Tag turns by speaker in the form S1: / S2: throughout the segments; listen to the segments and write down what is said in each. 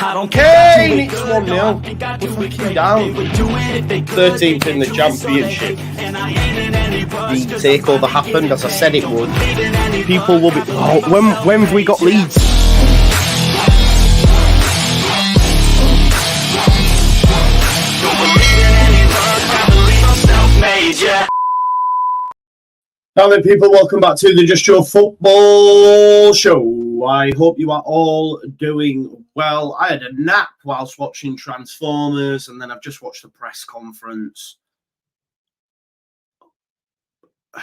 S1: Kane, it's 1-0. We're fucking down. 13th in the championship. The takeover happened, as I said it would. People will be... Oh, when have we got Leeds? Now then, people, welcome back to the Just Your Football Show. I hope you are all doing well. I had a nap whilst watching Transformers, and then I've just watched the press conference. A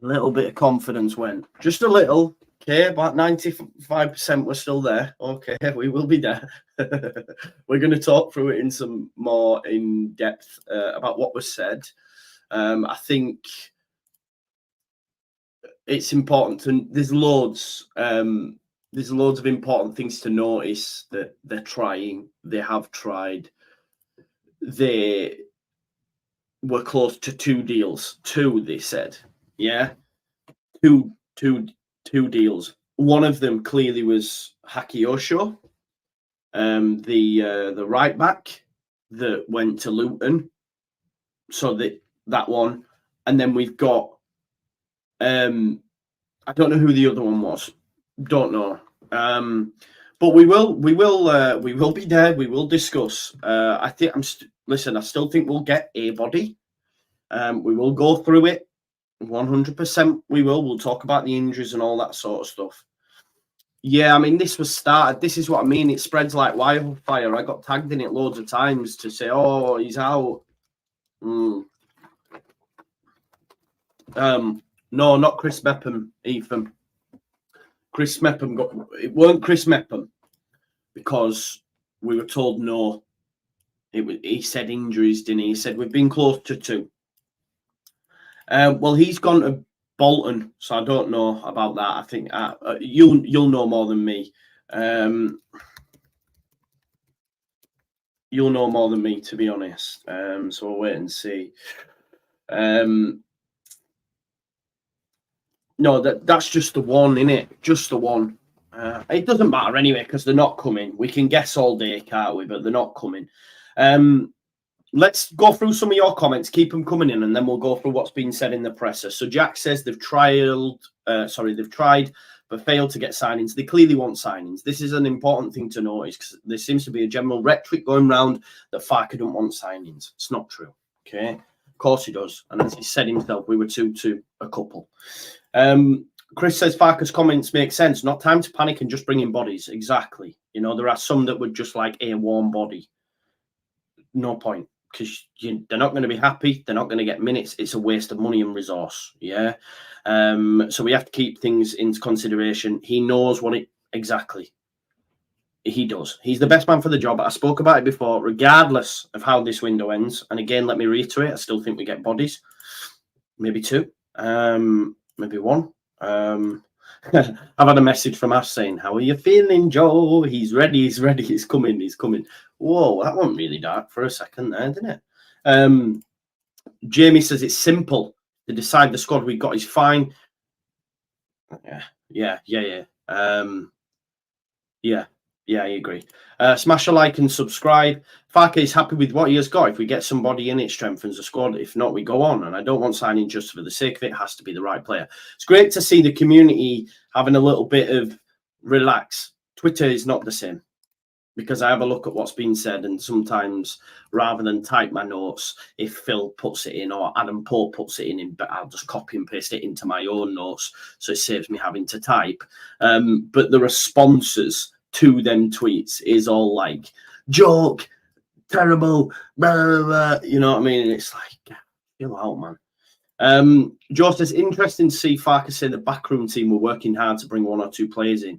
S1: little bit of confidence went. Just a little. Okay, about 95% we're still there. Okay, we will be there. We're going to talk through it in some more in depth about what was said. I think it's important to. There's loads of important things to notice that they're trying. They have tried. They were close to 2 deals. 2, they said. Yeah, two deals. One of them clearly was Hakiyosho, the right back that went to Luton. So that one, and then we've got I don't know who the other one was. Don't know. But we will be there. We will discuss. I think listen. I still think we'll get a body. We will go through it. 100% we will. We'll talk about the injuries and all that sort of stuff. Yeah, I mean, this was started. This is what I mean. It spreads like wildfire. I got tagged in it loads of times to say, oh, he's out. No, not Chris Mepham, Ethan. Chris Mepham it weren't Chris Mepham because we were told no. He said injuries, didn't he? He said we've been close to 2. Well, he's gone to Bolton, so I don't know about that. I think you'll know more than me. You'll know more than me, to be honest. So we'll wait and see. No, that's just the one, innit? Just the one. It doesn't matter anyway because they're not coming. We can guess all day, can't we? But they're not coming. Let's go through some of your comments. Keep them coming in, and then we'll go through what's been said in the presser. So Jack says they've tried but failed to get signings. They clearly want signings. This is an important thing to notice because there seems to be a general rhetoric going around that Farke don't want signings. It's not true. Okay, of course he does, and as he said himself, we were 2-2 a couple. Chris says Farke's comments make sense. Not time to panic and just bring in bodies. Exactly. You know, there are some that would just like a warm body. No point. Because they're not going to be happy. They're not going to get minutes. It's a waste of money and resource. Yeah. So we have to keep things into consideration. He knows what it exactly. He does. He's the best man for the job. I spoke about it before, regardless of how this window ends. And again, let me reiterate, I still think we get bodies. Maybe 2. Maybe 1. I've had a message from Ash saying, how are you feeling, Joe? He's ready. He's ready. He's coming. He's coming. Whoa, that went really dark for a second there, didn't it? Jamie says it's simple. To decide the squad we got is fine. Yeah, I agree. Smash a like and subscribe. Farke is happy with what he has got. If we get somebody in, it strengthens the squad. If not, we go on. And I don't want signing just for the sake of it. It has to be the right player. It's great to see the community having a little bit of relax. Twitter is not the same because I have a look at what's been said, and sometimes rather than type my notes, if Phil puts it in or Adam Pope puts it in, but I'll just copy and paste it into my own notes, so it saves me having to type. But the responses to them tweets is all like joke, terrible, blah, blah, blah. You know what I mean? And it's like, chill out, man. Joe says, interesting to see Farke say the backroom team were working hard to bring 1 or 2 players in.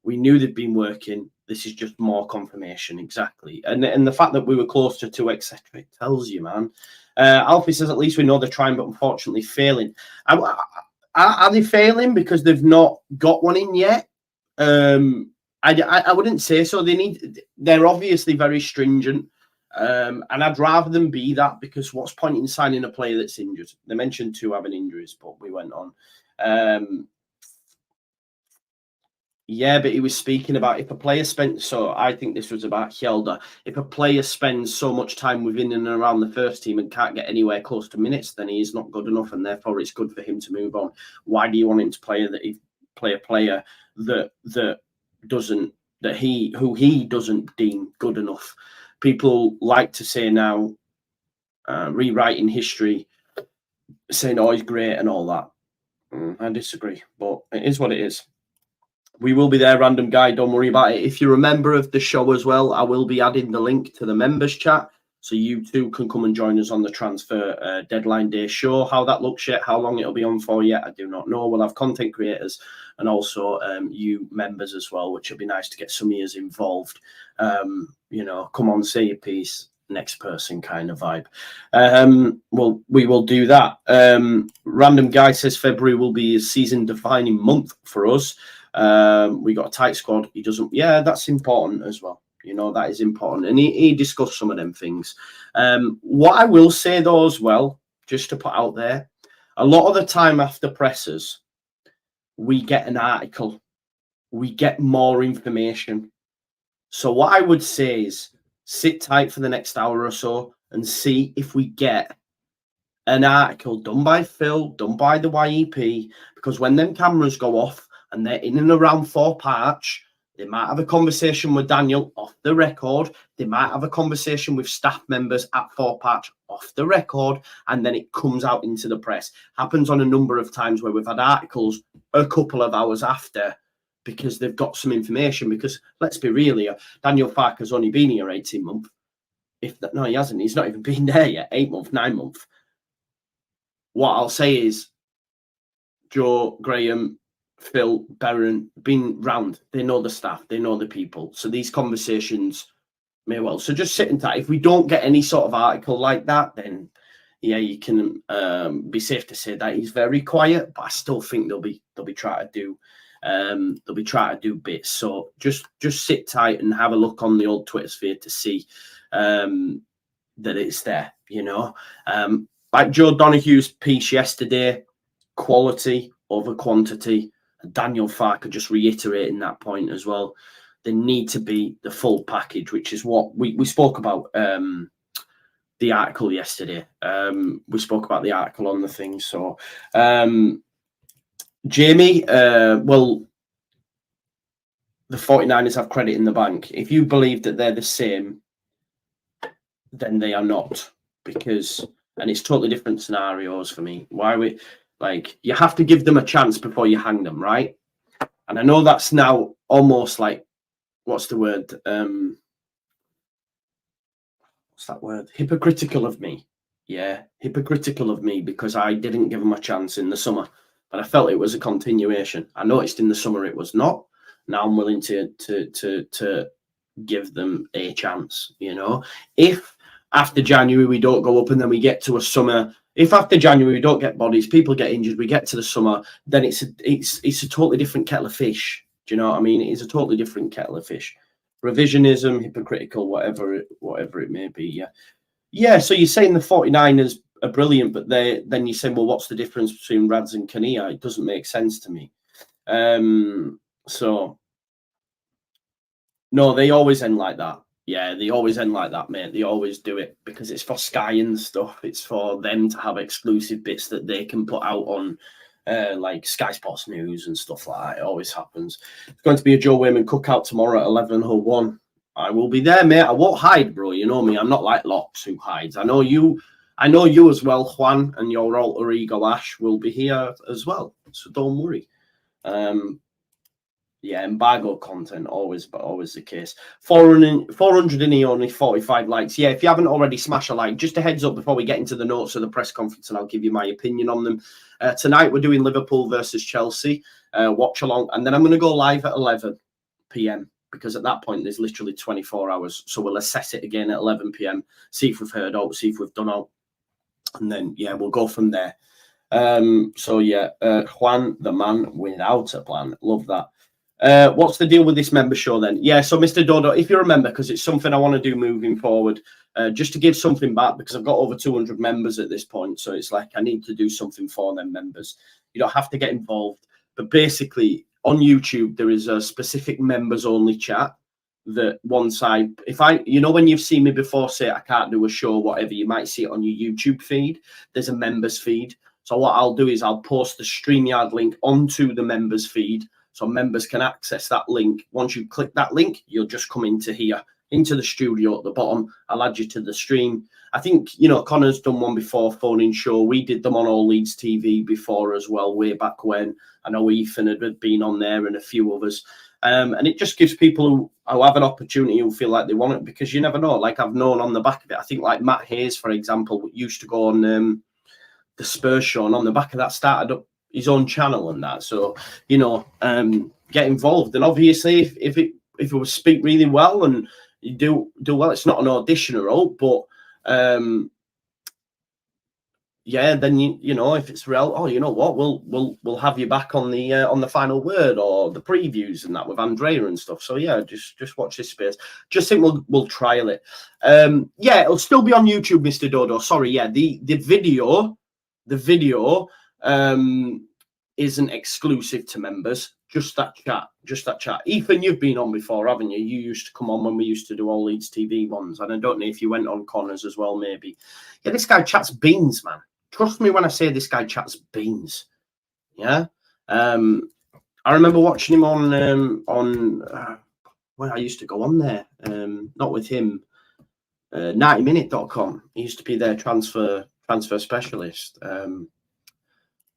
S1: We knew they'd been working. This is just more confirmation, exactly. And the fact that we were close to 2, etc., it tells you, man. Alfie says, at least we know they're trying, but unfortunately failing. Are they failing because they've not got one in yet? I wouldn't say so. They're obviously very stringent And I'd rather them be that, because what's point in signing a player that's injured? They mentioned 2 having injuries, but we went on. Yeah, but he was speaking about if a player spent, so I think this was about Hjelde. If a player spends so much time within and around the first team and can't get anywhere close to minutes, then he is not good enough, and therefore it's good for him to move on. Why do you want him to play a player who he doesn't deem good enough? People like to say now, rewriting history, saying, "Oh, he's great" and all that. I disagree, but it is what it is. We will be there, random guy. Don't worry about it. If you're a member of the show as well, I will be adding the link to the members chat, so you too can come and join us on the transfer deadline day show. How that looks yet, how long it'll be on for yet, I do not know. We'll have content creators and also you members as well, which will be nice to get some ears involved. You know, come on, say your piece. Next person kind of vibe. Well, we will do that. Random guy says February will be a season defining month for us. We got a tight squad. He doesn't, yeah, that's important as well. You know, that is important. And he discussed some of them things. What I will say though as well, just to put out there, a lot of the time after pressers, we get an article, we get more information. So what I would say is sit tight for the next hour or so and see if we get an article done by Phil, done by the YEP, because when them cameras go off and they're in and around Thorpe Arch, they might have a conversation with Daniel off the record. They might have a conversation with staff members at Thorpe Arch off the record, and then it comes out into the press. Happens on a number of times where we've had articles a couple of hours after, because they've got some information. Because let's be real here, Daniel Farke's only been here 18 months. No, he hasn't. He's not even been there yet. 8 months, 9 months. What I'll say is, Joe, Graham, Phil, Barron, been round. They know the staff. They know the people. So these conversations may well. So just sit tight. If we don't get any sort of article like that, then yeah, you can be safe to say that he's very quiet. But I still think they'll be trying to do bits. So just sit tight and have a look on the old Twitter sphere to see that it's there. You know, like Joe Donohue's piece yesterday, quality over quantity. Daniel Farke just reiterating that point as well. They need to be the full package, which is what we spoke about the article yesterday. We spoke about the article on the thing. So Jamie, well, the 49ers have credit in the bank. If you believe that they're the same, then they are not, because, and it's totally different scenarios for me. Why we, like, you have to give them a chance before you hang them, right? And I know that's now almost like, what's the word? What's that word? Hypocritical of me. Yeah, hypocritical of me, because I didn't give them a chance in the summer, but I felt it was a continuation. I noticed in the summer it was not. Now I'm willing to give them a chance. You know, if after January we don't go up and then we get to a summer. If after January we don't get bodies, people get injured, we get to the summer, then it's a totally different kettle of fish. Do you know what I mean? It is a totally different kettle of fish. Revisionism, hypocritical, whatever it may be. Yeah. Yeah, so you're saying the 49ers are brilliant, but then you say, well, what's the difference between Rads and Kania? It doesn't make sense to me. So no, they always end like that. Yeah, they always end like that, mate. They always do it because it's for Sky and stuff. It's for them to have exclusive bits that they can put out on like Sky Sports News and stuff like that. It always happens. It's going to be a Joe Wayman cookout tomorrow at 11:01. I will be there, mate. I won't hide, bro. You know me. I'm not like Locks who hides. I know you as well, Juan, and your alter ego Ash will be here as well. So don't worry. Yeah, embargo content, always the case. 400 in here, only 45 likes. Yeah, if you haven't already, smash a like. Just a heads up before we get into the notes of the press conference, and I'll give you my opinion on them. Tonight, we're doing Liverpool versus Chelsea. Watch along. And then I'm going to go live at 11 p.m. because at that point, there's literally 24 hours. So we'll assess it again at 11 p.m., see if we've heard out, see if we've done out. And then, yeah, we'll go from there. So, yeah, Juan, the man without a plan. Love that. What's the deal with this member show then? Yeah, so Mr. Dodo, if you remember, because it's something I want to do moving forward, just to give something back, because I've got over 200 members at this point. So it's like I need to do something for them members. You don't have to get involved. But basically, on YouTube, there is a specific members only chat that once when you've seen me before say I can't do a show, whatever, you might see it on your YouTube feed. There's a members feed. So what I'll do is I'll post the StreamYard link onto the members feed, so members can access that link. Once you click that link, you'll just come into here, into the studio at the bottom. I'll add you to the stream. I think, Connor's done one before, phone-in show. We did them on All Leeds TV before as well, way back when. I know Ethan had been on there and a few others. And it just gives people who have an opportunity, who feel like they want it, because you never know. Like I've known on the back of it, I think like Matt Hayes, for example, used to go on the Spurs show, and on the back of that started up his own channel and that. So get involved, and obviously if it was speak really well and you do well, it's not an audition role, but yeah, then if it's real, oh, you know what, we'll have you back on the final word or the previews and that with Andrea and stuff. So yeah, just watch this space. Just think we'll trial it. Yeah, it'll still be on YouTube, Mr. Dodo. Sorry, yeah, the video isn't exclusive to members. Just that chat. Ethan, you've been on before, haven't you? You used to come on when we used to do All Leeds TV ones, and I don't know if you went on Connors as well, maybe. Yeah, this guy chats beans, man. Trust me when I say this guy chats beans. Yeah. I remember watching him on when I used to go on there. Not with him. 90minute.com. He used to be their transfer specialist.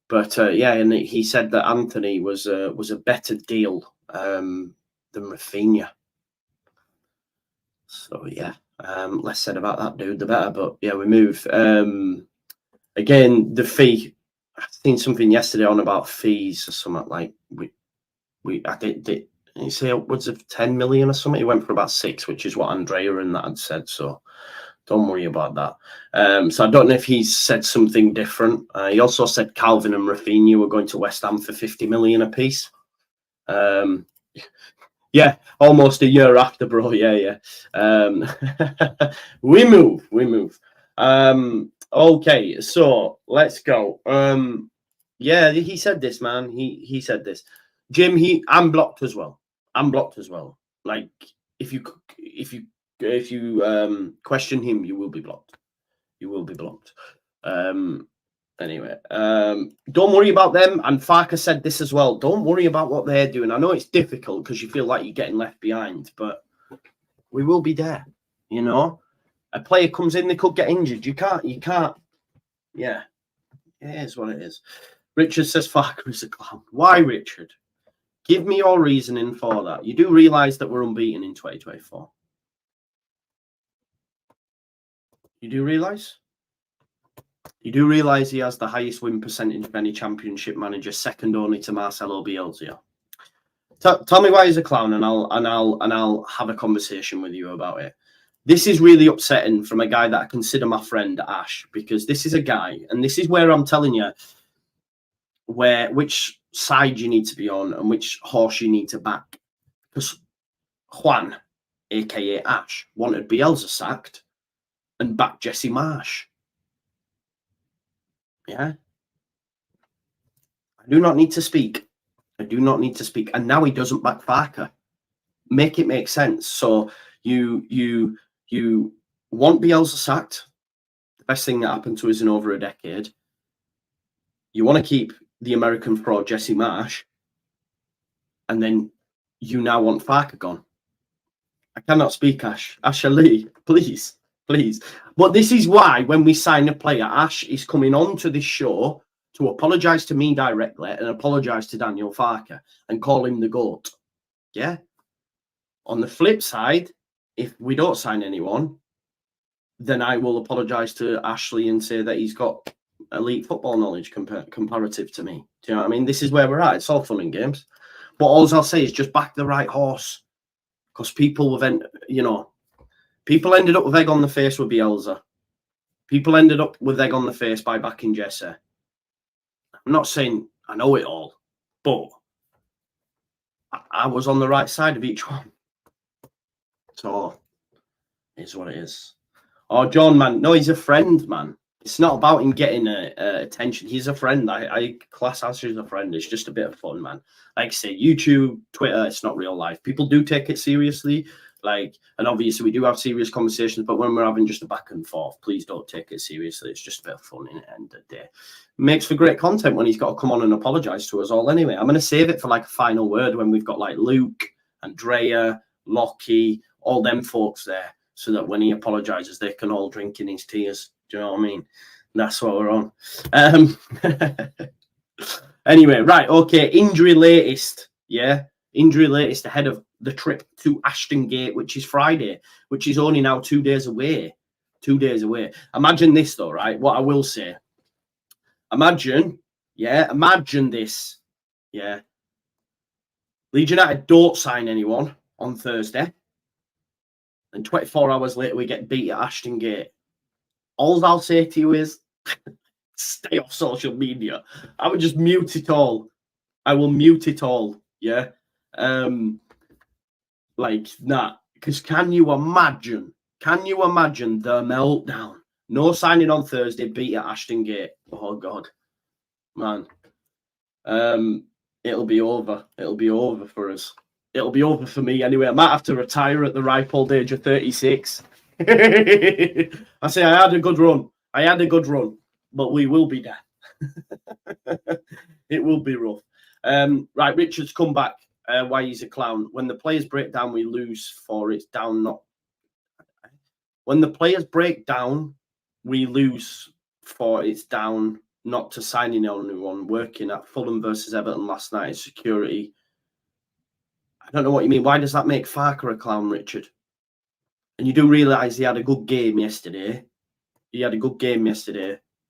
S1: But yeah, and he said that Anthony was a better deal than Rafinha. So yeah, less said about that dude, the better. But yeah, we move. Again, the fee. I've seen something yesterday on about fees or something like I did you say upwards of 10 million or something. He went for about 6, which is what Andrea and that had said. So don't worry about that. So I don't know if he's said something different. He also said Calvin and Rafinha were going to West Ham for 50 million apiece. Yeah, almost a year after, bro. Yeah. We move. Okay, so let's go. Yeah, he said this, man. He said this. Jim, I'm blocked as well. Like if you question him, you will be blocked. Anyway, don't worry about them. And Farke said this as well. Don't worry about what they're doing. I know it's difficult because you feel like you're getting left behind, but we will be there. A player comes in, they could get injured. You can't. Yeah, it is what it is. Richard says Farke is a clown. Why, Richard? Give me your reasoning for that. You do realise that we're unbeaten in 2024. You do realise? You do realise he has the highest win percentage of any Championship manager, second only to Marcelo Bielsa. Tell me why he's a clown, and I'll have a conversation with you about it. This is really upsetting from a guy that I consider my friend Ash, because this is a guy, and this is where I'm telling you which side you need to be on and which horse you need to back. Because Juan, aka Ash, wanted Bielsa sacked and backed Jesse Marsh. Yeah. I do not need to speak. And now he doesn't back Farke. Make it make sense. So you want Bielsa sacked. The best thing that happened to us in over a decade. You want to keep the American fraud Jesse Marsh. And then you now want Farke gone. I cannot speak, Ash. Ash Ali, please. But this is why when we sign a player, Ash is coming on to this show to apologise to me directly and apologise to Daniel Farke and call him the GOAT. Yeah. On the flip side, if we don't sign anyone, then I will apologise to Ashley and say that he's got elite football knowledge comparative to me. Do you know what I mean? This is where we're at. It's all fun and games. But all I'll say is just back the right horse. Because people have, people ended up with egg on the face with Bielsa. People ended up with egg on the face by backing Jesse. I'm not saying I know it all, but I was on the right side of each one. So, it's what it is. Oh, John, man. No, he's a friend, man. It's not about him getting attention. He's a friend. I class as a friend. It's just a bit of fun, man. Like I say, YouTube, Twitter, it's not real life. People do take it seriously. Like, and obviously we do have serious conversations, but when we're having just a back and forth, please don't take it seriously. It's just a bit of fun in the end of the day. Makes for great content when he's got to come on and apologize to us all anyway. I'm going to save it for like a final word when we've got like Luke, Andrea, Lockie, all them folks there, so that when he apologizes, they can all drink in his tears. Do you know what I mean? That's what we're on. Anyway, right, okay. Injury latest, yeah. Injury latest ahead of the trip to Ashton Gate, which is Friday, which is only now 2 days away. 2 days away. Imagine this, though, right? What I will say. Imagine this, yeah. Leeds United don't sign anyone on Thursday, and 24 hours later we get beat at Ashton Gate. All I'll say to you is stay off social media. I would just mute it all. I will mute it all. Yeah. Like that. Because can you imagine the meltdown? No signing on Thursday, beat at Ashton Gate. Oh God. Man. It'll be over. It'll be over for us. It'll be over for me anyway. I might have to retire at the ripe old age of 36. I say I had a good run. But we will be there. It will be rough. Right, Richard's come back. Why he's a clown. When the players break down, we lose for it's down not. When the players break down, we lose for it's down not to signing anyone. Working at Fulham versus Everton last night. Security. I don't know what you mean. Why does that make Farke a clown, Richard? And you do realise he had a good game yesterday. He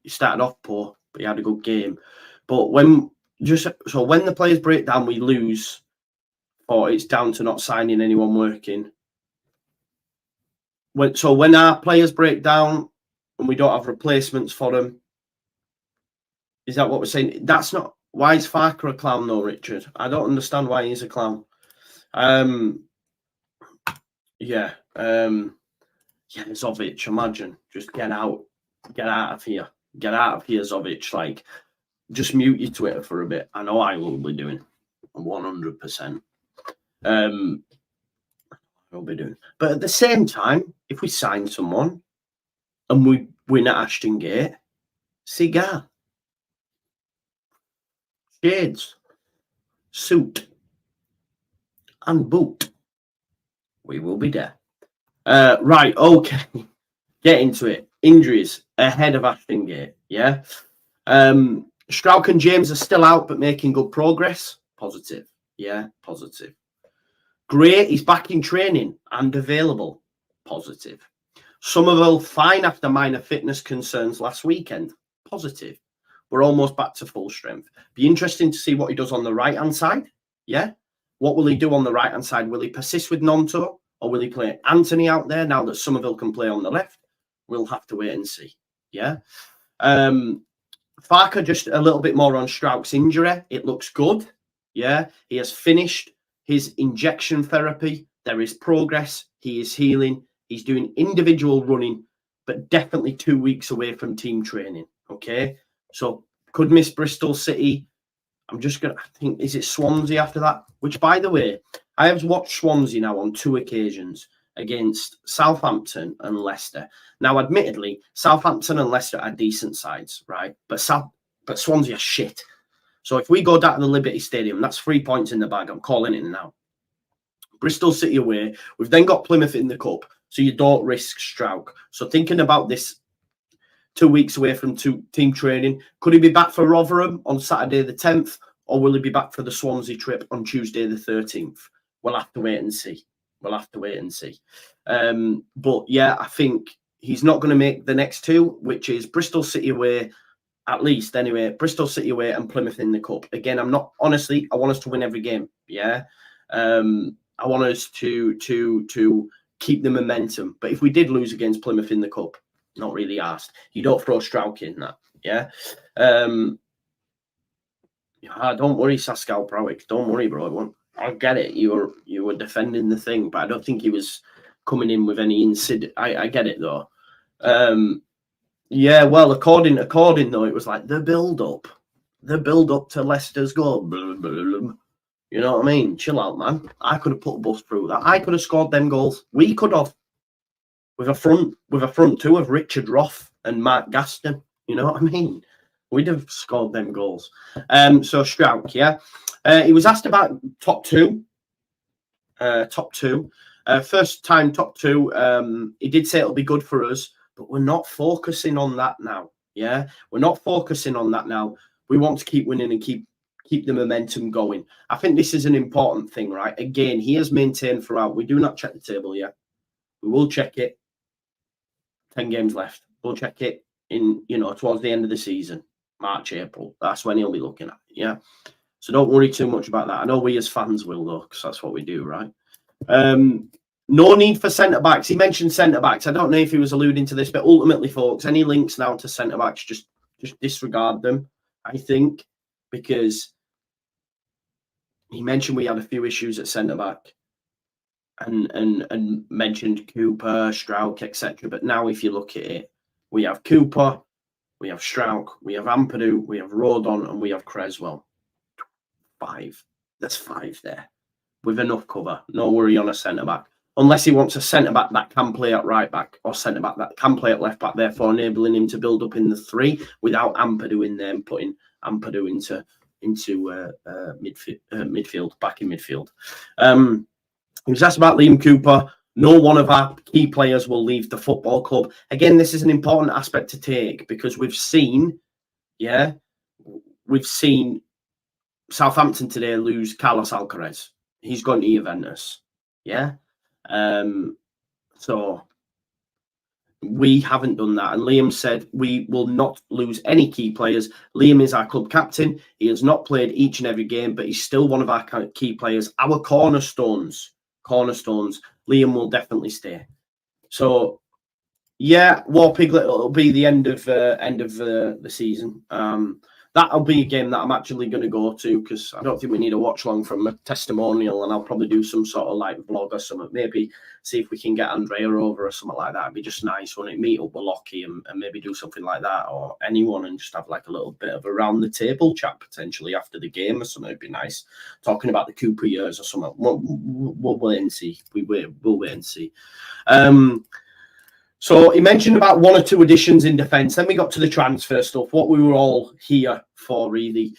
S1: started off poor, but he had a good game. But when the players break down, we lose, or it's down to not signing anyone working. When our players break down and we don't have replacements for them, is that what we're saying? That's not. Why is Farke a clown, though, Richard? I don't understand why he's a clown. Zovic, imagine. Just get out of here. Get out of here, Zovic. Like, just mute your Twitter for a bit. I know I will be doing 100%. I'll be doing. But at the same time, if we sign someone and we win at Ashton Gate, cigar, shades, suit, and boot, we will be there. Right, okay. Get into it. Injuries ahead of Ashton Gate, yeah? Strauch and James are still out, but making good progress. Positive, yeah, positive. Gray is back in training and available. Positive. Somerville fine after minor fitness concerns last weekend. Positive. We're almost back to full strength. Be interesting to see what he does on the right-hand side, yeah? What will he do on the right-hand side? Will he persist with Nonto? Or will he play Anthony out there now that Somerville can play on the left? We'll have to wait and see. Yeah. Farke just a little bit more on Strauch's injury. It looks good. Yeah. He has finished his injection therapy. There is progress. He is healing. He's doing individual running, but definitely 2 weeks away from team training. Okay. So could miss Bristol City. I think, is it Swansea after that? Which, by the way, I have watched Swansea now on 2 occasions against Southampton and Leicester. Now, admittedly, Southampton and Leicester are decent sides, right? But Swansea are shit. So if we go down to the Liberty Stadium, that's 3 points in the bag. I'm calling it now. Bristol City away. We've then got Plymouth in the cup, so you don't risk Strauch. So thinking about this, 2 weeks away from team training, could he be back for Rotherham on Saturday the 10th, or will he be back for the Swansea trip on Tuesday the 13th? We'll have to wait and see. But yeah, I think he's not going to make the next two, which is Bristol City away, at least anyway. Bristol City away and Plymouth in the cup. Again, I want us to win every game. Yeah. I want us to keep the momentum. But if we did lose against Plymouth in the cup, not really asked. You don't throw Strauch in that. Yeah. Don't worry, Pascal Prowick. Don't worry, bro. I get it. You were defending the thing, but I don't think he was coming in with any incident. I get it though. Yeah, well, according though, it was like the build up to Leicester's goal. Blah, blah, blah. You know what I mean? Chill out, man. I could have put a bus through that. I could have scored them goals. We could have with a front two of Richard Roth and Mark Gaston. You know what I mean? We'd have scored them goals. So Strauch, yeah. He was asked about top two. First time top two. He did say it'll be good for us, but we're not focusing on that now. Yeah, we're not focusing on that now. We want to keep winning and keep the momentum going. I think this is an important thing, right? Again, he has maintained throughout. We do not check the table yet. We will check it. 10 games left. We'll check it in, towards the end of the season, March, April. That's when he'll be looking at it, yeah? So don't worry too much about that. I know we as fans will, though, because that's what we do, right? No need for centre-backs. He mentioned centre-backs. I don't know if he was alluding to this, but ultimately, folks, any links now to centre-backs, just disregard them, I think, because he mentioned we had a few issues at centre-back. And mentioned Cooper, Strauch, etc. But now, if you look at it, we have Cooper, we have Strauch, we have Ampadu, we have Rodon, and we have Creswell. 5. That's 5 there, with enough cover. No worry on a centre back, unless he wants a centre back that can play at right back or centre back that can play at left back, therefore enabling him to build up in the 3 without Ampadu in there and putting Ampadu into midfield, back in midfield. He was asked about Liam Cooper. No one of our key players will leave the football club. Again, this is an important aspect to take because we've seen Southampton today lose Carlos Alcaraz. He's gone to Juventus. Yeah. So we haven't done that. And Liam said we will not lose any key players. Liam is our club captain. He has not played each and every game, but he's still one of our key players. Our cornerstones. Liam will definitely stay. So, yeah, War Piglet will be the end of the season. That'll be a game that I'm actually going to go to because I don't think we need a watch long from a testimonial, and I'll probably do some sort of like vlog or something. Maybe see if we can get Andrea over or something like that. It'd be just nice, wouldn't it? Meet up with Lockie and maybe do something like that, or anyone, and just have like a little bit of a round the table chat potentially after the game or something. It'd be nice talking about the Cooper years or something. We'll wait and see. We'll wait and see. So he mentioned about 1 or 2 additions in defence. Then we got to the transfer stuff, what we were all here for, really.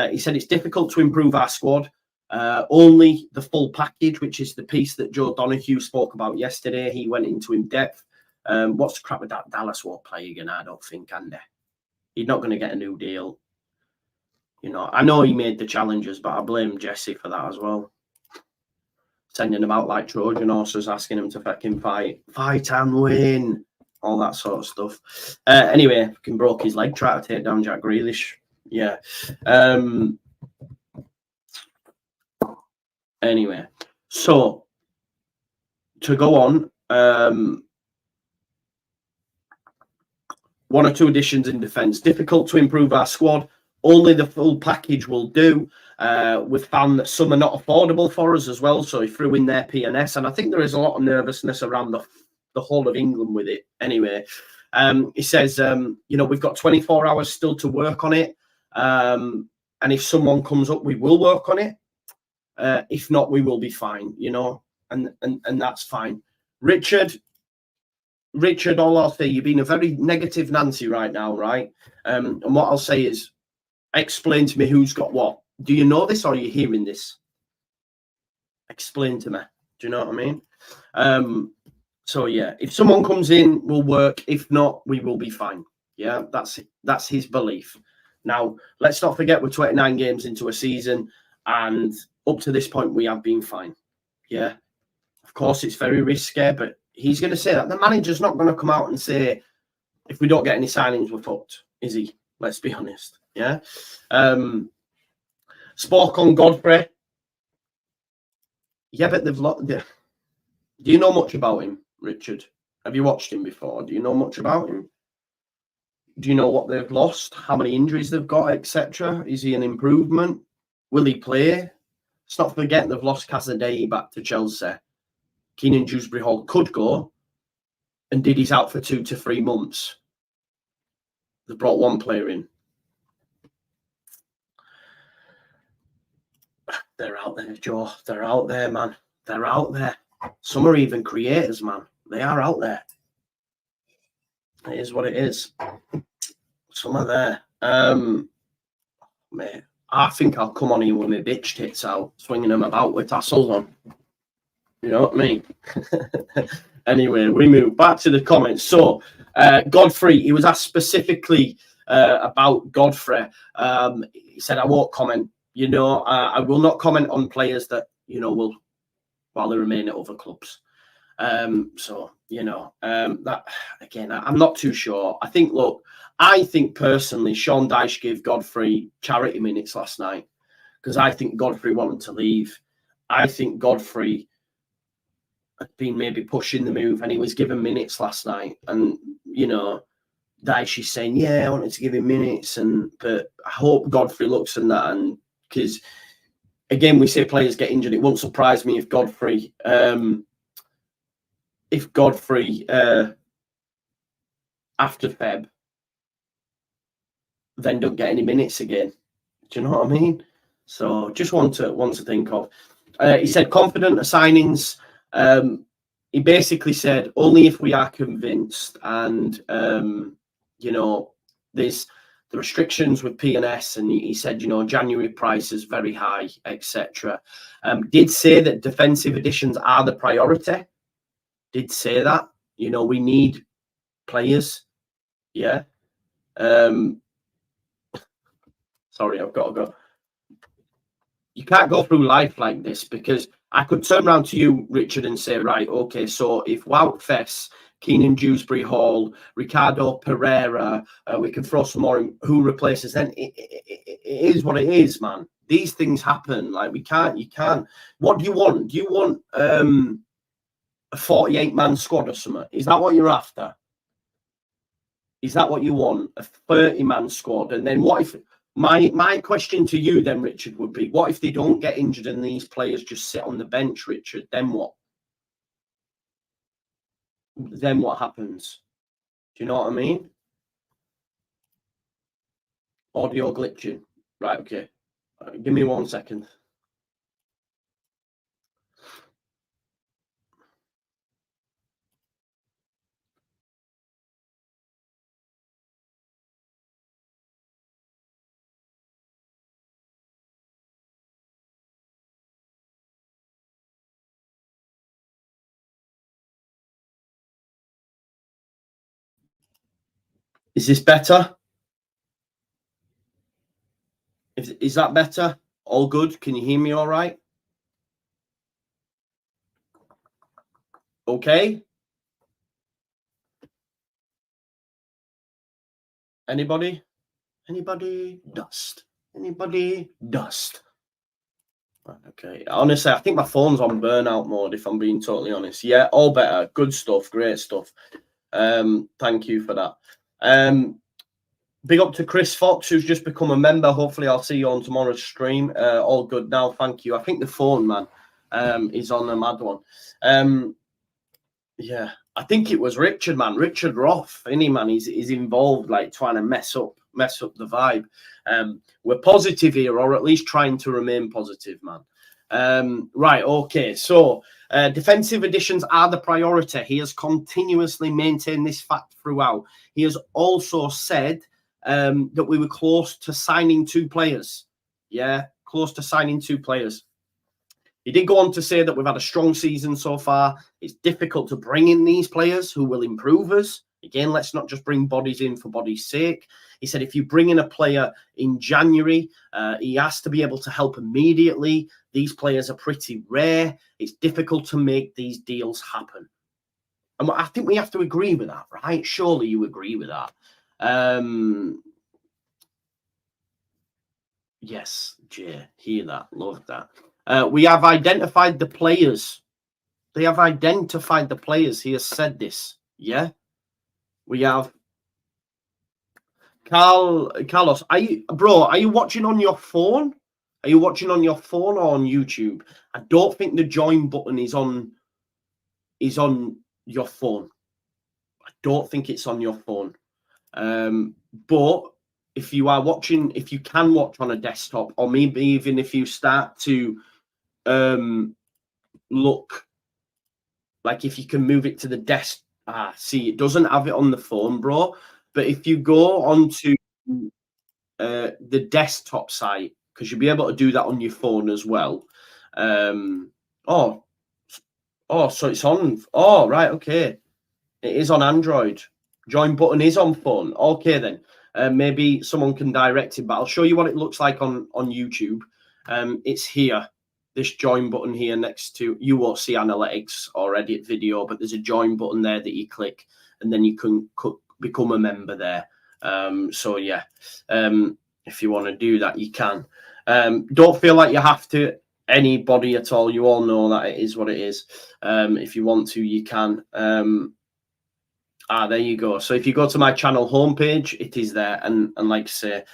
S1: He said it's difficult to improve our squad. Only the full package, which is the piece that Joe Donoghue spoke about yesterday. He went into in depth. What's the crap with that? Dallas won't play again, I don't think, Andy. He's not going to get a new deal. I know he made the challenges, but I blame Jesse for that as well. Sending them out like Trojan horses, asking him to fucking fight and win, all that sort of stuff. Anyway, fucking broke his leg trying to take down Jack Grealish. Yeah. Anyway, so to go on, 1 or 2 additions in defence. Difficult to improve our squad. Only the full package will do. We've found that some are not affordable for us as well, so he threw in their PNS, and I think there is a lot of nervousness around the whole of England with it. Anyway, he says, we've got 24 hours still to work on it, and if someone comes up, we will work on it. If not, we will be fine, and that's fine. Richard, all I'll say, you've been a very negative Nancy right now, right? And what I'll say is, explain to me who's got what. Do you know this or are you hearing this? Explain to me. Do you know what I mean? So yeah, if someone comes in, we'll work. If not, we will be fine. Yeah, that's his belief. Now, let's not forget we're 29 games into a season, and up to this point, we have been fine. Yeah, of course, it's very risky, but he's going to say that. The manager's not going to come out and say, if we don't get any signings, we're fucked, is he? Let's be honest. Yeah. Spoke on Godfrey. Yeah, but they've lost. Do you know much about him, Richard? Have you watched him before? Do you know much about him? Do you know what they've lost? How many injuries they've got, etc.? Is he an improvement? Will he play? Let's not forget they've lost Casadei back to Chelsea. Keenan Dewsbury Hall could go, and Diddy's out for 2 to 3 months. They brought one player in. They're out there, Joe. They're out there, man. They're out there. Some are even creators, man. They are out there. It is what it is. Some are there. Mate, I think I'll come on here with my bitch tits out, swinging them about with tassels on. You know what I mean? Anyway, we move back to the comments. So, Godfrey, he was asked specifically about Godfrey. He said, I won't comment. You know, I will not comment on players that, you know, will, while they remain at other clubs. So, you know, that, again, I'm not too sure. I think personally, Sean Dyche gave Godfrey charity minutes last night because I think Godfrey wanted to leave. I think Godfrey had been maybe pushing the move and he was given minutes last night. And, you know, Dyche is saying, yeah, I wanted to give him minutes. But I hope Godfrey looks at that. And because, again, we say players get injured. It won't surprise me if Godfrey, after Feb, then don't get any minutes again. Do you know what I mean? So just one to think of. He said confident of signings. He basically said only if we are convinced, and you know, there's the restrictions with P&S, and he said, you know, January price is very high, etc. Did say that defensive additions are the priority. Did say that, you know, we need players. Yeah. Sorry, I've got to go. You can't go through life like this, because I could turn around to you, Richard, and say, right, okay, so if Wout Fess, Keenan Dewsbury Hall, Ricardo Pereira, we can throw some more in, who replaces, then it is what it is, man. These things happen. Like, you can't. What do you want? Do you want a 48-man squad or something? Is that what you're after? Is that what you want? A 30-man squad? And then what if... My question to you then, Richard, would be, what if they don't get injured and these players just sit on the bench, Richard? Then what? Then what happens? Do you know what I mean? Audio glitching. Right, okay. Give me 1 second. Is this better? Is that better? All good? Can you hear me all right? Okay. Anybody? Anybody? Dust. Anybody? Dust. Okay. Honestly, I think my phone's on burnout mode, if I'm being totally honest. Yeah, all better. Good stuff. Great stuff. Thank you for that. Big up to Chris Fox, who's just become a member. Hopefully, I'll see you on tomorrow's stream. All good now. Thank you. I think the phone, man, is on a mad one. Yeah, I think it was Richard, man. Richard Roth, isn't he, man? He's involved, like, trying to mess up the vibe. We're positive here, or at least trying to remain positive, man. Right, okay. So, defensive additions are the priority. He has continuously maintained this fact throughout. He has also said that we were close to signing 2 players. Yeah, close to signing 2 players. He did go on to say that we've had a strong season so far. It's difficult to bring in these players who will improve us. Again, let's not just bring bodies in for body's sake. He said if you bring in a player in January, he has to be able to help immediately. These players are pretty rare. It's difficult to make these deals happen. And I think we have to agree with that, right? Surely you agree with that. Yes, Jay, hear that. Love that. We have identified the players. They have identified the players. He has said this. Yeah. We have Carlos. Are you watching on your phone? Are you watching on your phone or on YouTube? I don't think the join button is on your phone. I don't think it's on your phone. But if you are watching, if you can watch on a desktop, or maybe even if you start to look, like if you can move it to the desk. See, it doesn't have it on the phone, bro. But if you go onto the desktop site, because you'll be able to do that on your phone as well. So it's on. Oh, right, okay. It is on Android. Join button is on phone. Okay, then. Maybe someone can direct it, but I'll show you what it looks like on YouTube. It's here. This join button here next to, you won't see analytics or edit video, but there's a join button there that you click, and then you can become a member there. So yeah, if you want to do that, you can. Don't feel like you have to, anybody at all. You all know that it is what it is. If you want to, you can. There you go. So if you go to my channel homepage, it is there. And like I say,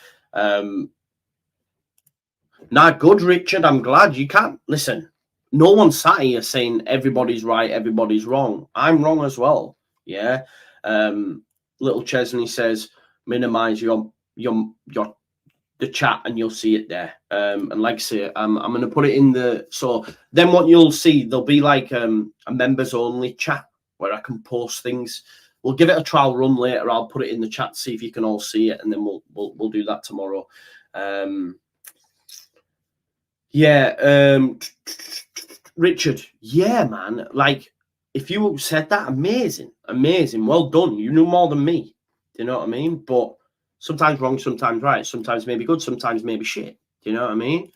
S1: good, Richard. I'm glad. You can't listen. No one sat here saying everybody's right, everybody's wrong. I'm wrong as well. Yeah. Little Chesney says minimize the chat and you'll see it there. And like I say, I'm going to put it in the, so then what you'll see, there'll be like a members only chat where I can post things. We'll give it a trial run later. I'll put it in the chat, see if you can all see it, and then we'll do that tomorrow. Richard, yeah, man. Like, if you said that, amazing. Well done. You knew more than me. Do you know what I mean? But sometimes wrong, sometimes right. Sometimes maybe good, sometimes maybe shit. Do you know what I mean?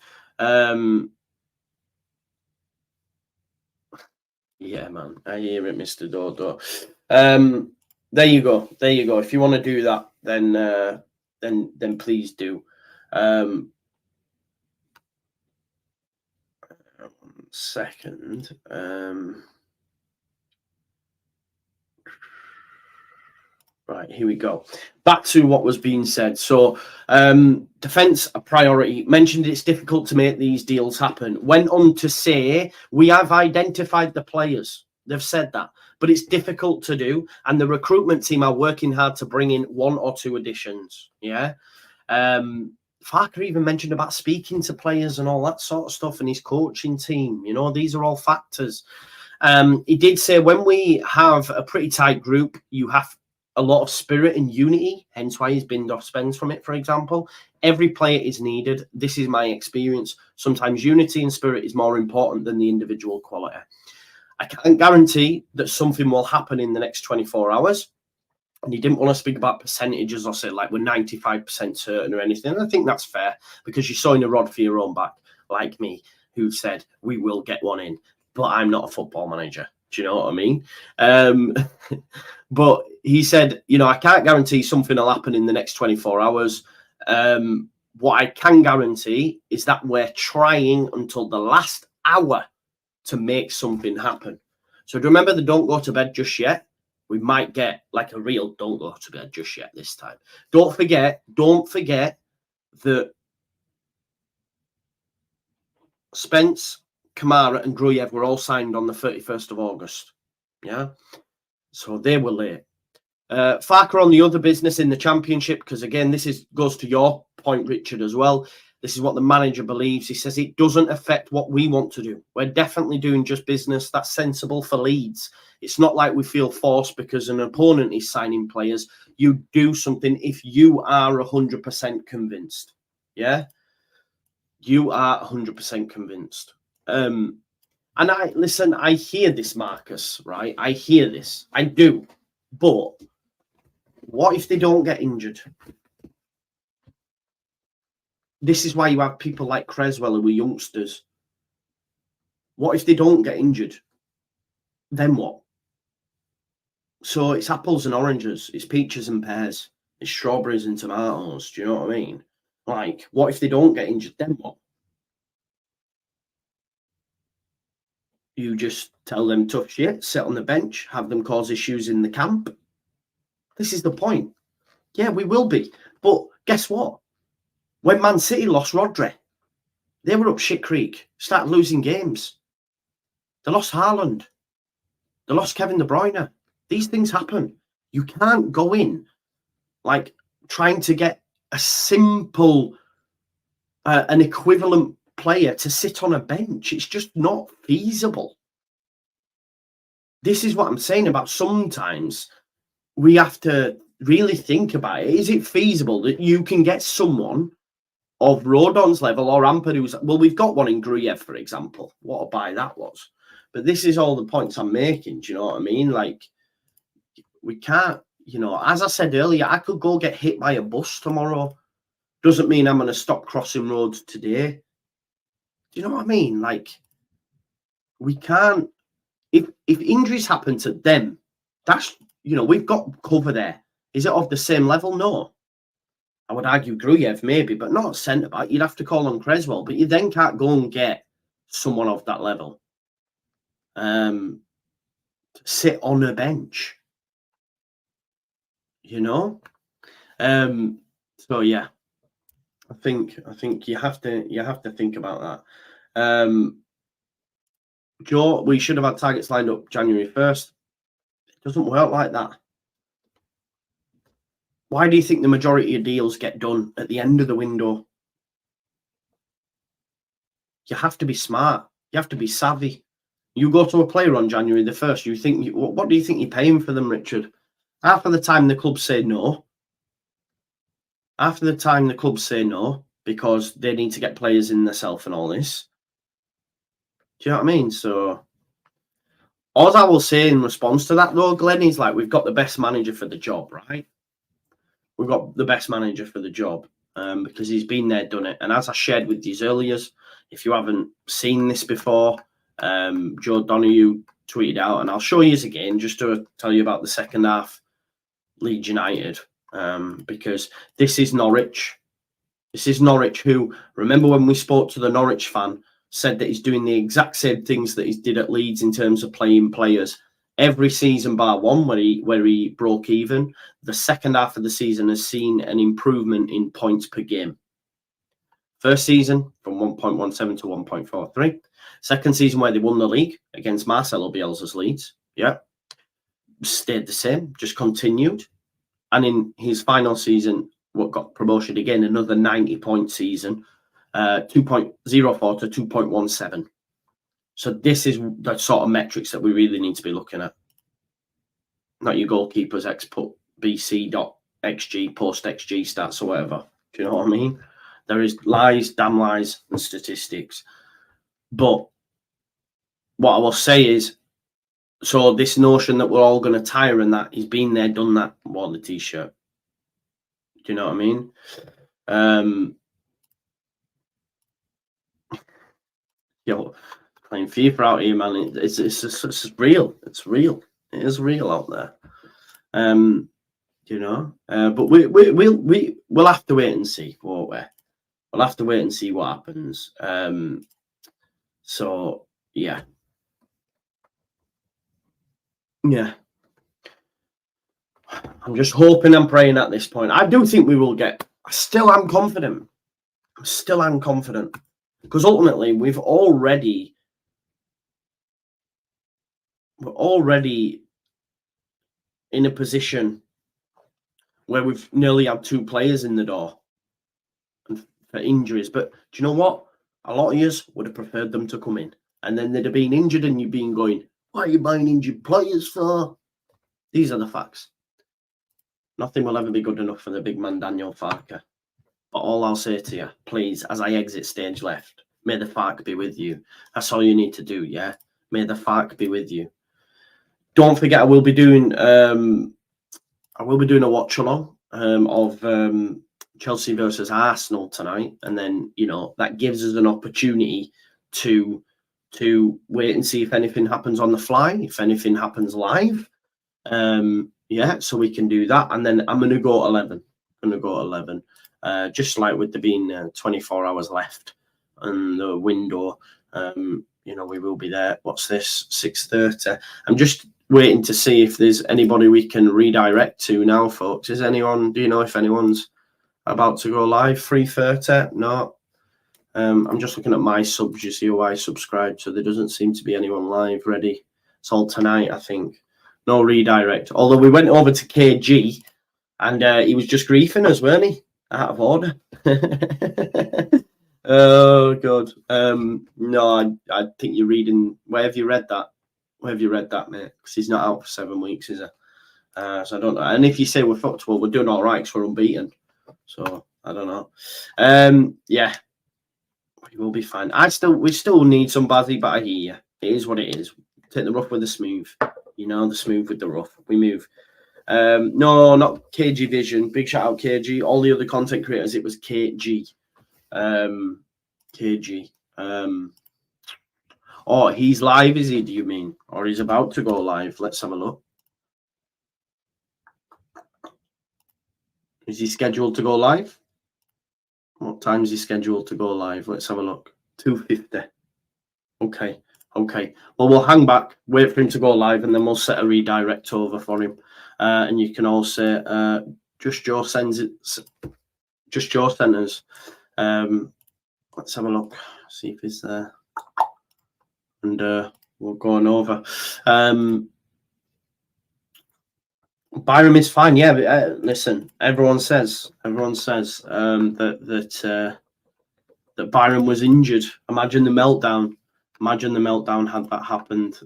S1: Yeah, man. I hear it, Mr. Dodo. There you go. If you want to do that, then please do. 1 second. Right, here we go. Back to what was being said. So, defence a priority. Mentioned it's difficult to make these deals happen. Went on to say, we have identified the players. They've said that. But it's difficult to do. And the recruitment team are working hard to bring in 1 or 2 additions. Yeah. Farke even mentioned about speaking to players and all that sort of stuff and his coaching team. You know, these are all factors. He did say when we have a pretty tight group, you have a lot of spirit and unity, hence why he's binned off Spence from it, for example. Every player is needed. This is my experience. Sometimes unity and spirit is more important than the individual quality. I can't guarantee that something will happen in the next 24 hours. And he didn't want to speak about percentages or say like we're 95% certain or anything. And I think that's fair because you're sowing a rod for your own back, like me, who said we will get one in, but I'm not a football manager. Do you know what I mean? But he said, you know, I can't guarantee something will happen in the next 24 hours. What I can guarantee is that we're trying until the last hour to make something happen. So remember the don't go to bed just yet. We might get like a real don't go to bed just yet this time. Don't forget that Spence, Kamara and Gruyev were all signed on the 31st of August. Yeah. So they were late. Farke on the other business in the championship, because again, this goes to your point, Richard, as well. This is what the manager believes. He says it doesn't affect what we want to do. We're definitely doing just business. That's sensible for Leeds. It's not like we feel forced because an opponent is signing players. You do something if you are 100% convinced. Yeah? You are 100% convinced. And I hear this, Marcus, right? I hear this. I do. But what if they don't get injured? This is why you have people like Creswell who are youngsters. What if they don't get injured? Then what? So it's apples and oranges. It's peaches and pears. It's strawberries and tomatoes. Do you know what I mean? Like, what if they don't get injured? Then what? You just tell them tough shit, sit on the bench, have them cause issues in the camp. This is the point. Yeah, we will be. But guess what? When Man City lost Rodri, They were up shit creek, started losing games. They lost Haaland. They lost Kevin De Bruyne. These things happen. You can't go in like trying to get a simple, an equivalent player to sit on a bench. It's just not feasible. This is what I'm saying about sometimes we have to really think about it. Is it feasible that you can get someone of Rodon's level or Ampadu's? Well, we've got one in Gruyev, for example. What a buy that was. But this is all the points I'm making. Do you know what I mean? Like, we can't, you know, as I said earlier, I could go get hit by a bus tomorrow. Doesn't mean I'm going to stop crossing roads today. Do you know what I mean? Like, we can't, if injuries happen to them, that's, you know, we've got cover there. Is it of the same level? No. I would argue Gruyev maybe, but not centre-back. You'd have to call on Creswell, but you then can't go and get someone of that level. Sit on a bench, you know. So yeah, I think you have to think about that. Joe, we should have had targets lined up January 1st. It doesn't work like that. Why do you think the majority of deals get done at the end of the window? You have to be smart. You have to be savvy. You go to a player on January the 1st, you think, what do you think you're paying for them, Richard? Half of the time the clubs say no. After the time the clubs say no, because they need to get players in themselves and all this. Do you know what I mean? So, all I will say in response to that, though, Glenn, is like, we've got the best manager for the job, right? We've got the best manager for the job because he's been there, done it. And as I shared with you earlier, if you haven't seen this before, Joe Donoghue tweeted out, and I'll show you again just to tell you about the second half Leeds United, because this is Norwich. This is Norwich who, remember when we spoke to the Norwich fan, said that he's doing the exact same things that he did at Leeds in terms of playing players. Every season bar one where he broke even, the second half of the season has seen an improvement in points per game. First season from 1.17 to 1.43. Second season where they won the league against Marcelo Bielsa's Leeds. Yeah. Stayed the same, just continued. And in his final season, what got promotion again, another 90-point season, 2.04 to 2.17. So this is the sort of metrics that we really need to be looking at. Not your goalkeepers exput bc.xg, post xg stats or whatever. Do you know what I mean? There is lies, damn lies, and statistics. But what I will say is, so this notion that we're all going to tire and that, he's been there, done that, wore the t-shirt. Do you know what I mean? Yo, playing FIFA out here, man. It's real. It's real. It is real out there. You know. But we'll have to wait and see, won't we? We'll have to wait and see what happens. So yeah. Yeah. I'm just hoping and praying at this point. I do think we will get. I still am confident. I still am confident. Because ultimately, we're already in a position where we've nearly had 2 players in the door for injuries. But do you know what? A lot of yous would have preferred them to come in. And then they'd have been injured and you'd been going, what are you buying injured players for? These are the facts. Nothing will ever be good enough for the big man, Daniel Farke. But all I'll say to you, please, as I exit stage left, may the Farke be with you. That's all you need to do, yeah? May the Farke be with you. Don't forget, I will be doing a watch along of Chelsea versus Arsenal tonight, and then, you know, that gives us an opportunity to wait and see if anything happens on the fly, if anything happens live. Yeah, so we can do that, and then I'm going to go 11. Just like with there being 24 hours left and the window, you know, we will be there. What's this? 6:30. I'm just waiting to see if there's anybody we can redirect to now, folks. Is anyone? Do you know if anyone's about to go live? 3:30? No. I'm just looking at my subs. You see who I subscribe to. There doesn't seem to be anyone live ready. It's all tonight, I think. No redirect. Although we went over to KG and he was just griefing us, weren't he? Out of order. Oh, God. No, I think you're reading. Where have you read that? Where have you read that, mate? Because he's not out for 7 weeks, is he? So I don't know. And if you say we're fucked, well, we're doing all right because we're unbeaten. So I don't know. Yeah, we will be fine. We still need some Bazzy, but I hear you. It is what it is. Take the rough with the smooth. You know, the smooth with the rough. We move. No, not KG Vision. Big shout out KG. All the other content creators, it was KG. KG. Oh, he's live, is he? Do you mean? Or he's about to go live? Let's have a look. Is he scheduled to go live? What time is he scheduled to go live? Let's have a look. 2:50. Okay. Well, we'll hang back, wait for him to go live, and then we'll set a redirect over for him. And you can all say, just Joe sends it. Just Joe sent us. Let's have a look. See if he's there. And we'll go on over. Byram is fine, yeah. But, listen, everyone says that Byram was injured. Imagine the meltdown. Had that happened.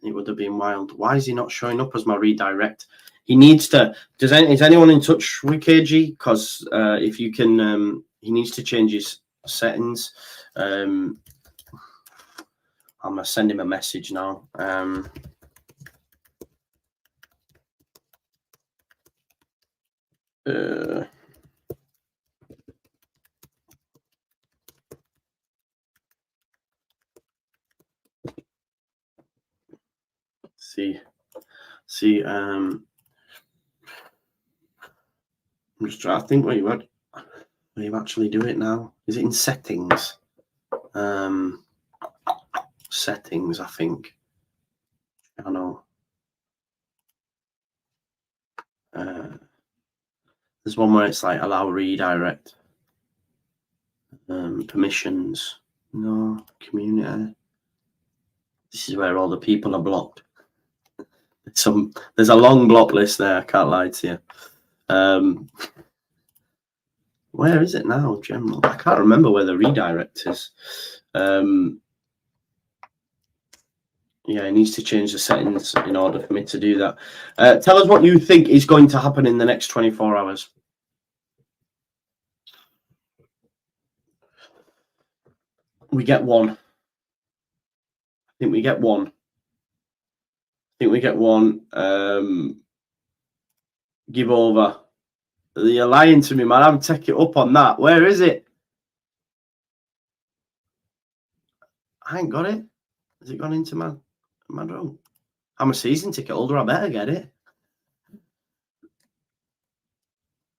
S1: It would have been wild. Why is he not showing up as my redirect? He needs to. Is anyone in touch with KG? Because if you can, he needs to change his settings. I'm gonna send him a message now. See. I'm just trying to think where you actually do it now. Is it in settings? Settings, I think. I know. There's one where it's like allow redirect. Permissions. No. Community. This is where all the people are blocked. There's a long block list there. I can't lie to you. Where is it now? General. I can't remember where the redirect is. Yeah, it needs to change the settings in order for me to do that. Tell us what you think is going to happen in the next 24 hours. We get one. I think we get one. Give over. You're lying to me, man. I'm taking it up on that. Where is it? I ain't got it. Has it gone into my room? I'm a season ticket holder. I better get it.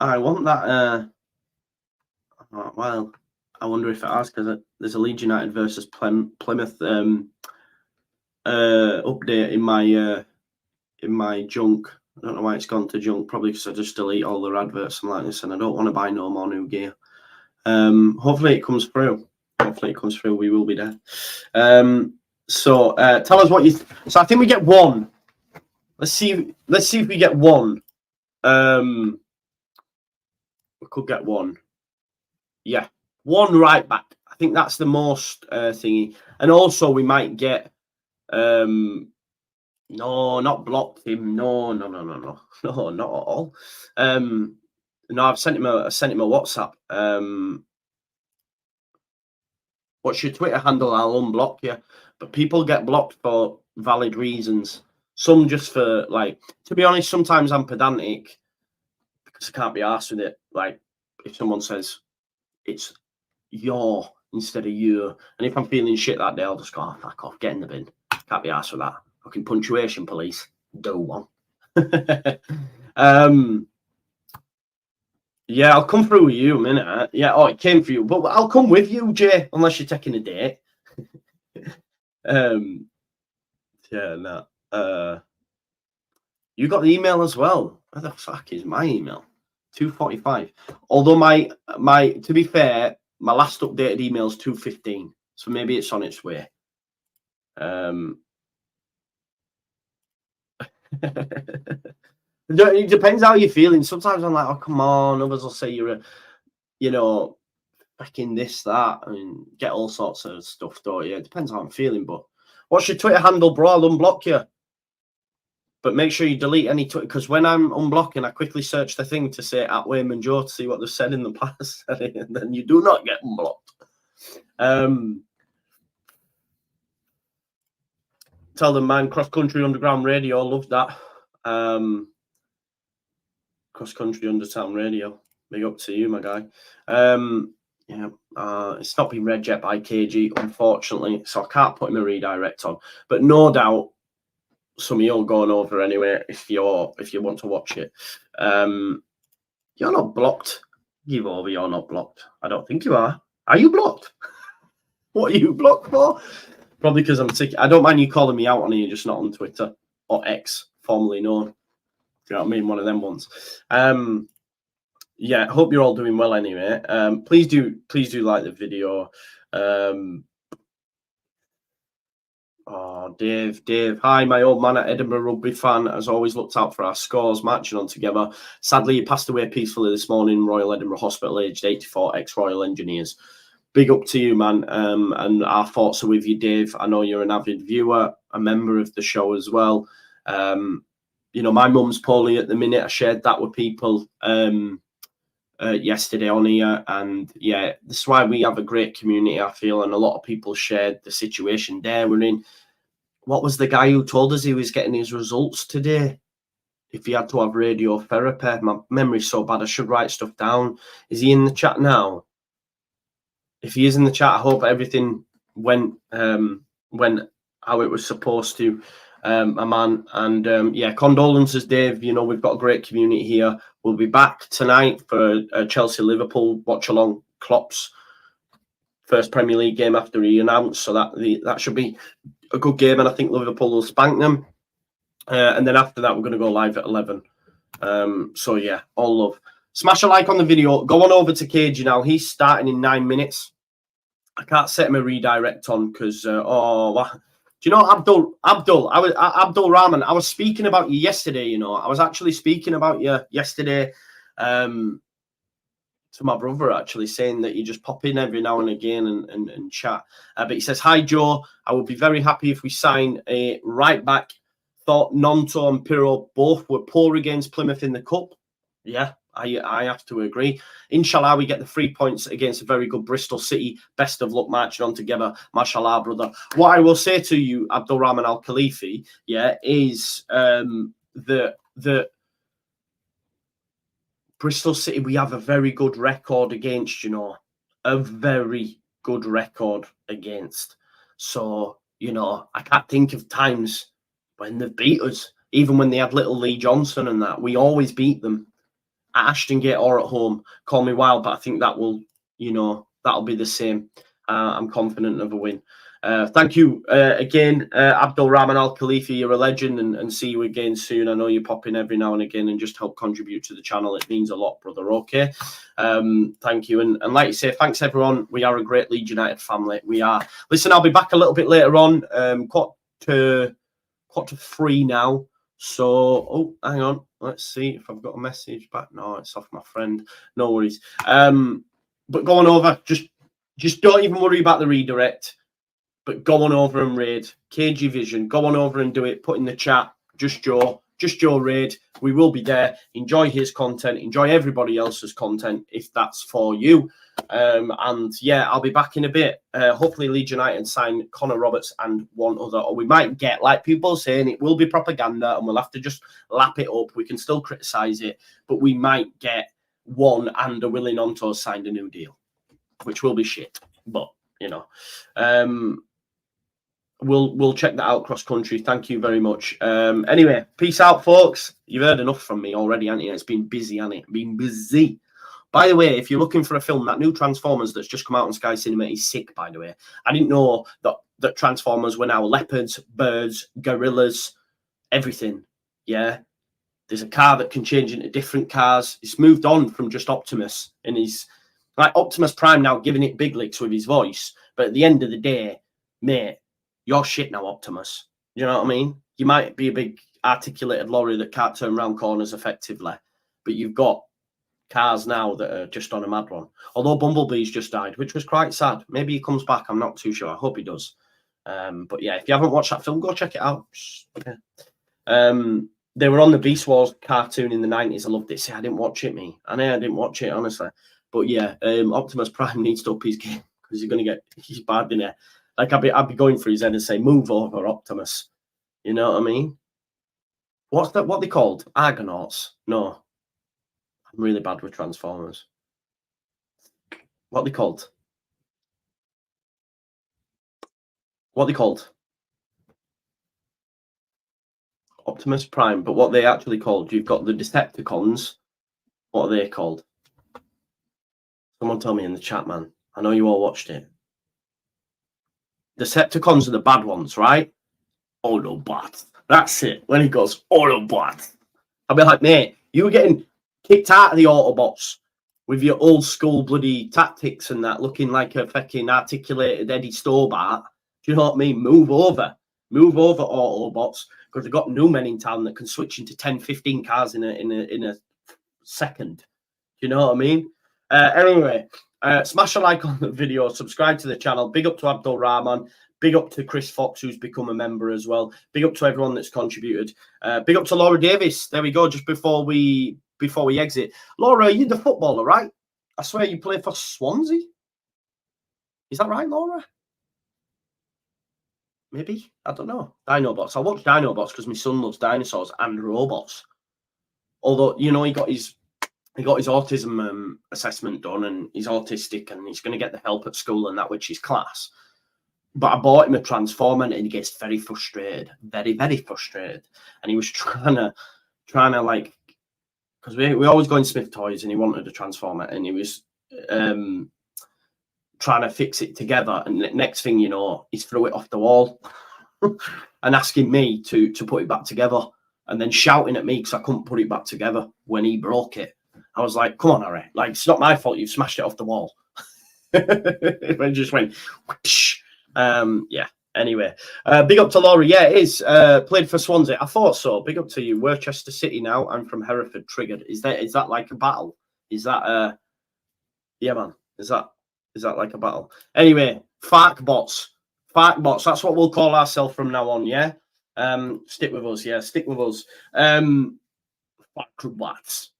S1: I want that. Well, I wonder if it has, because there's a Leeds United versus Plymouth update in my junk. I don't know why it's gone to junk. Probably because I just delete all the adverts and like this, and I don't want to buy no more new gear. Hopefully it comes through. We will be there. So tell us what you. So I think we get one. Let's see if we get one. We could get one. Yeah, one right back. I think that's the most thingy. And also we might get. No, not blocked him. No, not at all. No, I've sent him a WhatsApp. What's your Twitter handle? I'll unblock you. But people get blocked for valid reasons. Some just for, like, to be honest, sometimes I'm pedantic because I can't be arsed with it. Like, if someone says it's your instead of you, and if I'm feeling shit that day, I'll just go, oh, fuck off, get in the bin. Can't be arsed with that. Fucking punctuation police. Do one. Yeah, I'll come through with you a minute. Yeah, oh, it came for you. But I'll come with you, Jay, unless you're taking a date. Yeah, no. You got the email as well. Where the fuck is my email? 2:45. Although my to be fair, my last updated email is 2:15, so maybe it's on its way. It depends how you're feeling. Sometimes I'm like, oh, come on. Others will say you're a, you know, fucking this, that, and get all sorts of stuff, don't you? It depends how I'm feeling. But what's your Twitter handle, bro? I'll unblock you. But make sure you delete any Twitter, because when I'm unblocking, I quickly search the thing to say at Wayman Joe to see what they've said in the past, and then you do not get unblocked. Tell them, man, Cross Country Underground Radio, love that. Cross Country Undertown Radio, big up to you, my guy. It's not been read yet by KG, unfortunately, so I can't put him a redirect on. But no doubt, some of you are going over anyway if you want to watch it. You're not blocked. Give over, you're not blocked. I don't think you are. Are you blocked? What are you blocked for? Probably because I'm sick. I don't mind you calling me out on here, just not on Twitter or X, formerly known. You know what I mean? One of them ones. Yeah, hope you're all doing well anyway. Please do like the video. Oh, Dave. Hi, my old man at Edinburgh rugby fan, has always looked out for our scores, marching on together. Sadly, he passed away peacefully this morning in Royal Edinburgh Hospital, aged 84, ex-Royal Engineers. Big up to you, man. And our thoughts are with you, Dave. I know you're an avid viewer, a member of the show as well. You know, my mum's poorly at the minute. I shared that with people yesterday on here, and yeah, this is why we have a great community, I feel, and a lot of people shared the situation there we're in. What was the guy who told us he was getting his results today? If he had to have radiotherapy. My memory's so bad, I should write stuff down. Is he in the chat now? If he is in the chat, I hope everything went how it was supposed to. A man, and yeah, condolences, Dave. You know, we've got a great community here. We'll be back tonight for Chelsea Liverpool watch along. Klopp's first Premier League game after he announced, so that should be a good game, and I think Liverpool will spank them. And then after that, we're going to go live at 11. So yeah, all love. Smash a like on the video. Go on over to KG now. He's starting in 9 minutes. I can't set him a redirect on because do you know, Abdul Rahman, I was speaking about you yesterday, you know. I was actually speaking about you yesterday to my brother, actually, saying that you just pop in every now and again and chat. But he says, hi, Joe. I would be very happy if we sign a right back. Thought Nonto and Pirro both were poor against Plymouth in the Cup. Yeah, I have to agree. Inshallah, we get the 3 points against a very good Bristol City. Best of luck marching on together. Mashallah, brother. What I will say to you, Abdul Rahman Al Khalifi, yeah, is the Bristol City, we have a very good record against, you know. A very good record against. So, you know, I can't think of times when they've beat us. Even when they had little Lee Johnson and that, we always beat them. At Ashton Gate or at home. Call me wild, but I think that will, you know, that'll be the same. I'm confident of a win. Thank you again, Abdul Rahman Al Khalifi. You're a legend, and see you again soon. I know you pop in every now and again and just help contribute to the channel. It means a lot, brother. Okay. Thank you. And like you say, thanks everyone. We are a great Leeds United family. We are. Listen, I'll be back a little bit later on. Quarter to 3 now. So, oh, hang on. Let's see if I've got a message back. No, it's off my friend. No worries. But going over, just don't even worry about the redirect. But go on over and raid KG Vision. Go on over and do it. Put in the chat. Just Joe raid. We will be there. Enjoy his content. Enjoy everybody else's content if that's for you. And yeah, I'll be back in a bit. Hopefully Leeds United sign Connor Roberts and one other, or we might get, like people saying, it will be propaganda and we'll have to just lap it up. We can still criticize it, but we might get one and a Willie Nonto signed a new deal, which will be shit. But you know, we'll check that out cross country. Thank you very much. Anyway, peace out, folks. You've heard enough from me already, haven't you? It's been busy, hasn't it? Been busy. By the way, if you're looking for a film, that new Transformers that's just come out on Sky Cinema is sick, by the way. I didn't know that Transformers were now leopards, birds, gorillas, everything. Yeah. There's a car that can change into different cars. It's moved on from just Optimus and his Like Optimus Prime now giving it big licks with his voice. But at the end of the day, mate, you're shit now, Optimus. You know what I mean? You might be a big articulated lorry that can't turn around corners effectively, but you've got cars now that are just on a mad one. Although Bumblebee's just died, which was quite sad. Maybe he comes back. I'm not too sure. I hope he does. But yeah, if you haven't watched that film, go check it out. Yeah. They were on the Beast Wars cartoon in the 90s. I loved it. See, I didn't watch it, me. I know I didn't watch it, honestly. But yeah, Optimus Prime needs to up his game because he's bad in it. Like I'd be going for his head and say, "Move over, Optimus." You know what I mean? What's that? What they called? Argonauts? No, I'm really bad with Transformers. What they called? What they called? Optimus Prime. But what they actually called? You've got the Decepticons. What are they called? Someone tell me in the chat, man. I know you all watched it. Decepticons are the bad ones, right? Autobots. That's it. When he goes, Autobots. I'll be like, mate, you were getting kicked out of the Autobots with your old school bloody tactics and that, looking like a fucking articulated Eddie Stobart. Do you know what I mean? Move over, Autobots, because they've got new men in town that can switch into 10, 15 cars in a second. Do you know what I mean? Anyway, smash a like on the video, subscribe to the channel. Big up to Abdul Rahman. Big up to Chris Fox, who's become a member as well. Big up to everyone that's contributed. Big up to Laura Davis. There we go. Just before we exit, Laura, you're the footballer, right? I swear you play for Swansea. Is that right, Laura? Maybe, I don't know. Dinobots. I watch Dinobots because my son loves dinosaurs and robots. Although he got his autism assessment done, and he's autistic, and he's going to get the help at school and that, which is class. But I bought him a Transformer, and he gets very frustrated, very, very frustrated. And he was trying to like, because we always go in Smith Toys, and he wanted a Transformer, and he was trying to fix it together. And next thing you know, he's threw it off the wall and asking me to put it back together, and then shouting at me because I couldn't put it back together when he broke it. I was like, come on, Harry, like, it's not my fault you've smashed it off the wall. It just went whoosh. Yeah, anyway, big up to Laura. Yeah, it is. Played for Swansea. I thought so. Big up to you. Worcester City now. I'm from Hereford. Triggered. Is that like a battle? Is that yeah, man. Is that like a battle? Anyway, Farke bots. That's what we'll call ourselves from now on. Yeah. Stick with us. Yeah, stick with us. Farke bots.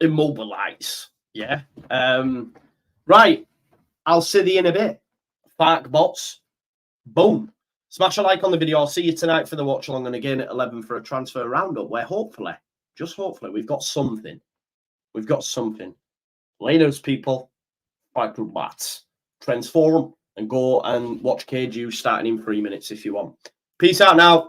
S1: Immobilize. Yeah. Right. I'll see you in a bit. Farke bots. Boom. Smash a like on the video. I'll see you tonight for the watch along, and again at 11 for a transfer roundup where hopefully, just hopefully, we've got something. Laters, people. Farke bots. Transform and go and watch KG starting in 3 minutes if you want. Peace out now.